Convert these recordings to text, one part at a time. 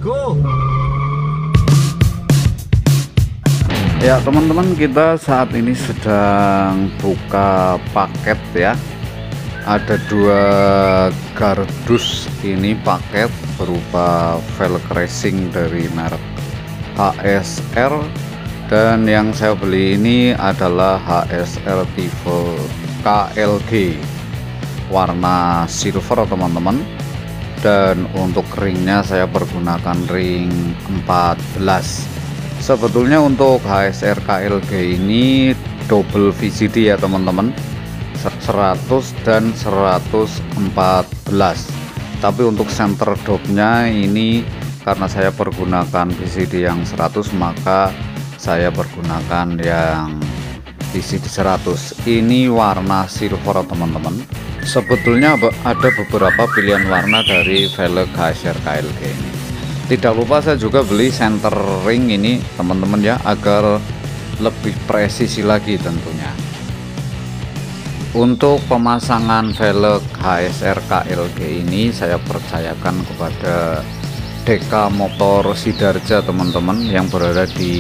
go. Ya teman-teman, kita saat ini sedang buka paket ya. Ada 2 kardus ini paket berupa velg racing dari merek HSR, dan yang saya beli ini adalah HSR tipe KLG warna silver teman-teman. Dan untuk ringnya saya pergunakan ring 14. Sebetulnya untuk HSR KLG ini double VCD ya teman-teman, 100 dan 114. Tapi untuk center dopnya ini karena saya pergunakan VCD yang 100, maka saya pergunakan yang VCD 100. Ini warna silver teman-teman. Sebetulnya ada beberapa pilihan warna dari velg HSR KLG ini. Tidak lupa saya juga beli center ring ini teman-teman ya, agar lebih presisi lagi tentunya. Untuk pemasangan velg HSR KLG ini saya percayakan kepada DK Motor Sidarja teman-teman, yang berada di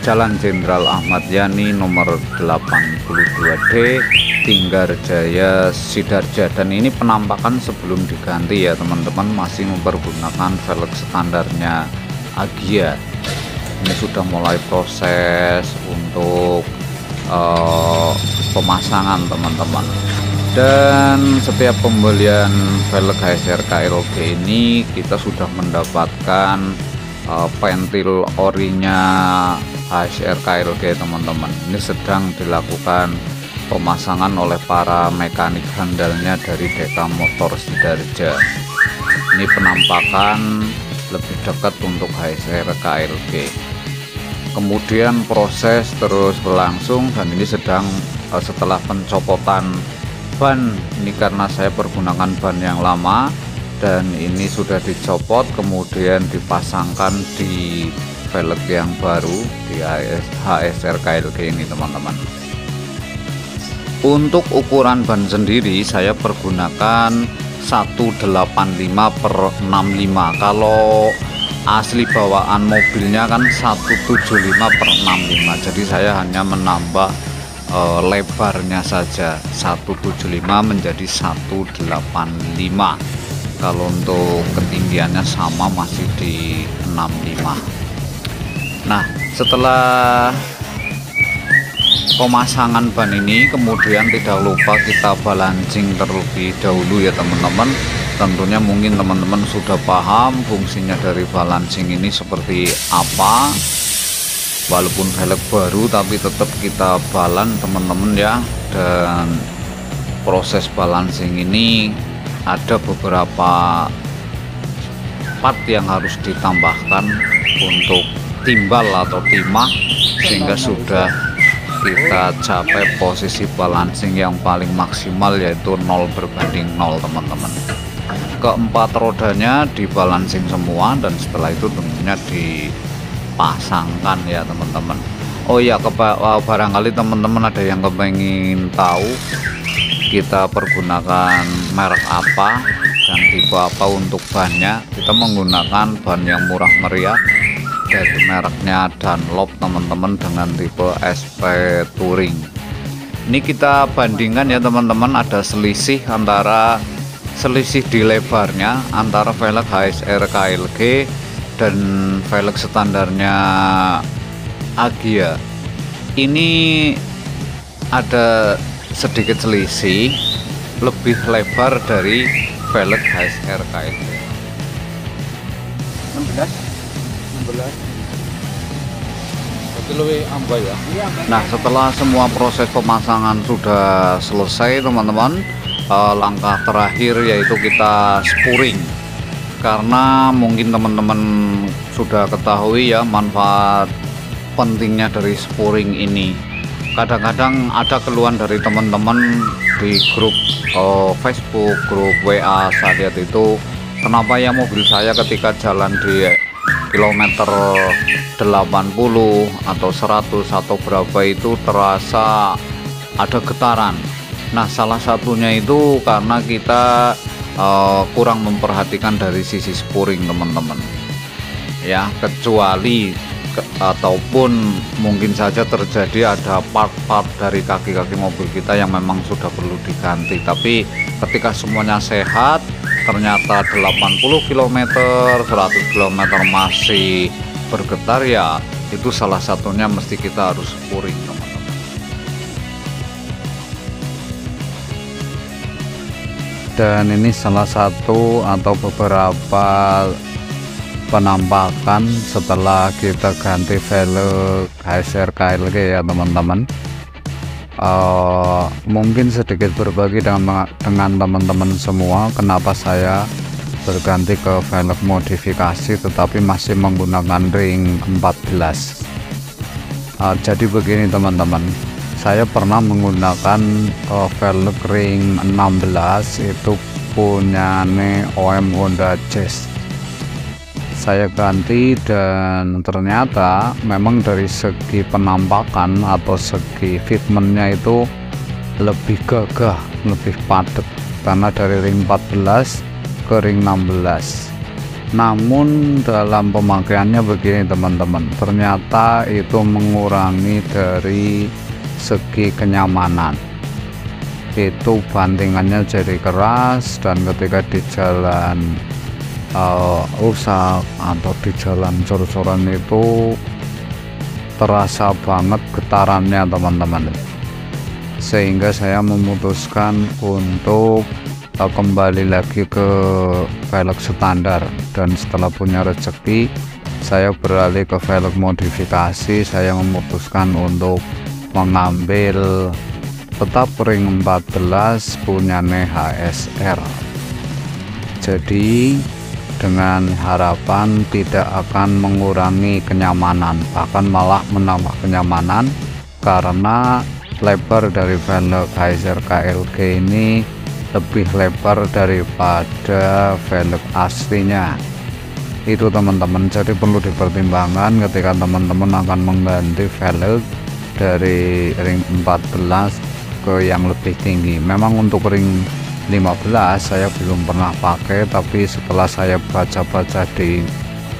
Jalan Jenderal Ahmad Yani nomor 82D, Tinggarjaya, Sidarja. Dan ini penampakan sebelum diganti ya teman-teman, masih mempergunakan velg standarnya Agia. Ini sudah mulai proses untuk pemasangan teman-teman. Dan setiap pembelian velg HSR KLG ini kita sudah mendapatkan pentil orinya HSR KLG teman-teman. Ini sedang dilakukan pemasangan oleh para mekanik handalnya dari DK Motor Sidarja. Ini penampakan lebih dekat untuk HSR KLG. Kemudian proses terus berlangsung, dan ini sedang setelah pencopotan ban. Ini karena saya pergunakan ban yang lama, dan ini sudah dicopot kemudian dipasangkan di velg yang baru di HSR KLG ini teman-teman. Untuk ukuran ban sendiri saya pergunakan 185/65. Kalau asli bawaan mobilnya kan 175/65, jadi saya hanya menambah lebarnya saja, 175 menjadi 185. Kalau untuk ketinggiannya sama, masih di 65. Nah, setelah pemasangan ban ini kemudian tidak lupa kita balancing terlebih dahulu ya teman-teman. Tentunya mungkin teman-teman sudah paham fungsinya dari balancing ini seperti apa. Walaupun velg baru tapi tetap kita balance teman-teman ya. Dan proses balancing ini ada beberapa part yang harus ditambahkan untuk timbal atau timah, sehingga sudah kita capai posisi balancing yang paling maksimal, yaitu 0/0 teman-teman. Keempat rodanya dibalancing semua, dan setelah itu tentunya dipasangkan ya teman-teman. Oh ya, barangkali teman-teman ada yang kepengen tahu kita pergunakan merek apa dan tipe apa untuk bannya. Kita menggunakan ban yang murah meriah dari mereknya Dunlop teman-teman, dengan tipe SP Touring. Ini kita bandingkan ya teman-teman, ada selisih di lebarnya antara velg HSR KLG dan velg standarnya Agia. Ini ada sedikit selisih, lebih lebar dari velg HSR KLG. 16. Nah, setelah semua proses pemasangan sudah selesai teman-teman, langkah terakhir yaitu kita spuring. Karena mungkin teman-teman sudah ketahui ya manfaat pentingnya dari spuring ini. Kadang-kadang ada keluhan dari teman-teman di grup Facebook, grup WA, saya lihat itu, kenapa ya mobil saya ketika jalan di kilometer 80 atau 100 atau berapa itu terasa ada getaran. Nah, salah satunya itu karena kita kurang memperhatikan dari sisi sporing teman-teman ya, kecuali ataupun mungkin saja terjadi ada part-part dari kaki-kaki mobil kita yang memang sudah perlu diganti. Tapi ketika semuanya sehat, ternyata 80 km 100 km masih bergetar, ya itu salah satunya mesti kita harus sporing teman-teman. Dan ini salah satu atau beberapa penampakan setelah kita ganti velg HSR KLG ya teman-teman. Mungkin sedikit berbagi dengan teman-teman semua kenapa saya berganti ke velg modifikasi tetapi masih menggunakan ring 14. Jadi begini teman-teman, saya pernah menggunakan velg ring 16 itu punyane OM Honda Jazz. Saya ganti dan ternyata memang dari segi penampakan atau segi fitmentnya itu lebih gagah, lebih padat karena dari ring 14 ke ring 16. Namun dalam pemakaiannya begini teman-teman, ternyata itu mengurangi dari segi kenyamanan. Itu bantingannya jadi keras dan ketika di jalan rusak atau di jalan cor-coran itu terasa banget getarannya teman-teman, sehingga saya memutuskan untuk kembali lagi ke velg standar. Dan setelah punya rezeki, saya beralih ke velg modifikasi. Saya memutuskan untuk mengambil tetap ring 14 punyane HSR. Jadi dengan harapan tidak akan mengurangi kenyamanan, bahkan malah menambah kenyamanan, karena lebar dari velg HSR KLG ini lebih lebar daripada velg aslinya. Itu teman-teman, jadi perlu dipertimbangkan ketika teman-teman akan mengganti velg dari ring 14 ke yang lebih tinggi. Memang untuk ring 15 saya belum pernah pakai, tapi setelah saya baca-baca di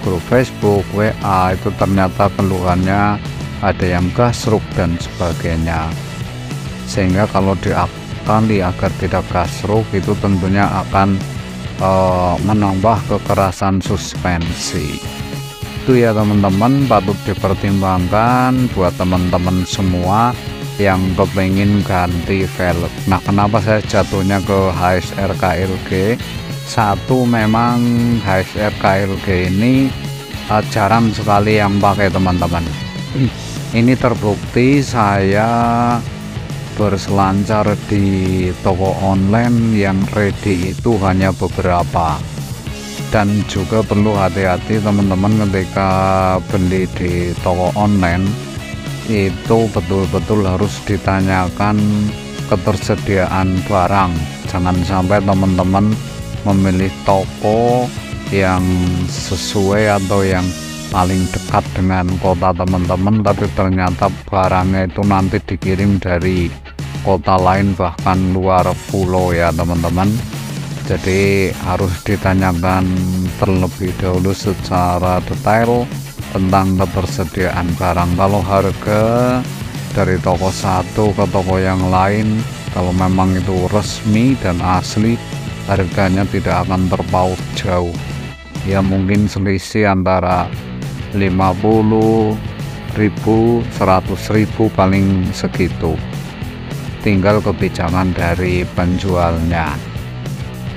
grup Facebook, WA, itu ternyata keluhannya ada yang gasruk dan sebagainya, sehingga kalau diakali agar tidak gasruk itu tentunya akan menambah kekerasan suspensi. Itu ya teman-teman, patut dipertimbangkan buat teman-teman semua yang kepingin ganti velg. Nah, kenapa saya jatuhnya ke HSR KLG? Satu, memang HSR KLG ini jarang sekali yang pakai teman-teman. Ini terbukti saya berselancar di toko online yang ready itu hanya beberapa. Dan juga perlu hati-hati teman-teman ketika beli di toko online, itu betul-betul harus ditanyakan ketersediaan barang. Jangan sampai teman-teman memilih toko yang sesuai atau yang paling dekat dengan kota teman-teman, tapi ternyata barangnya itu nanti dikirim dari kota lain bahkan luar pulau ya teman-teman. Jadi harus ditanyakan terlebih dahulu secara detail tentang ketersediaan barang. Kalau harga dari toko satu ke toko yang lain, kalau memang itu resmi dan asli, harganya tidak akan terpaut jauh ya, mungkin selisih antara 50.000 100.000 paling segitu, tinggal kebijakan dari penjualnya.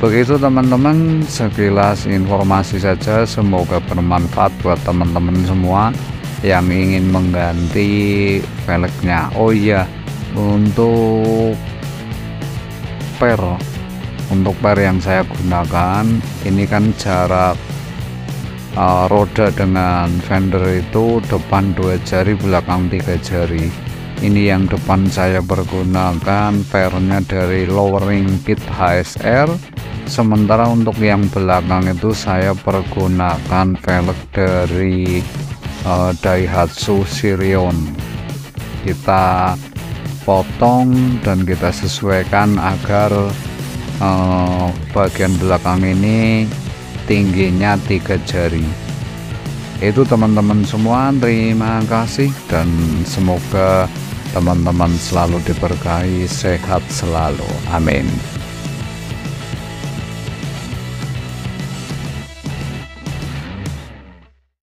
Begitu teman-teman, sekilas informasi saja, semoga bermanfaat buat teman-teman semua yang ingin mengganti velgnya. Oh iya, untuk per yang saya gunakan ini kan jarak roda dengan fender itu depan 2 jari, belakang 3 jari. Ini yang depan saya pergunakan pernya dari lowering kit HSR, sementara untuk yang belakang itu saya pergunakan velg dari Daihatsu Sirion. Kita potong dan kita sesuaikan agar bagian belakang ini tingginya 3 jari. Itu teman-teman semua, terima kasih dan semoga teman-teman selalu diberkahi, sehat selalu, amin.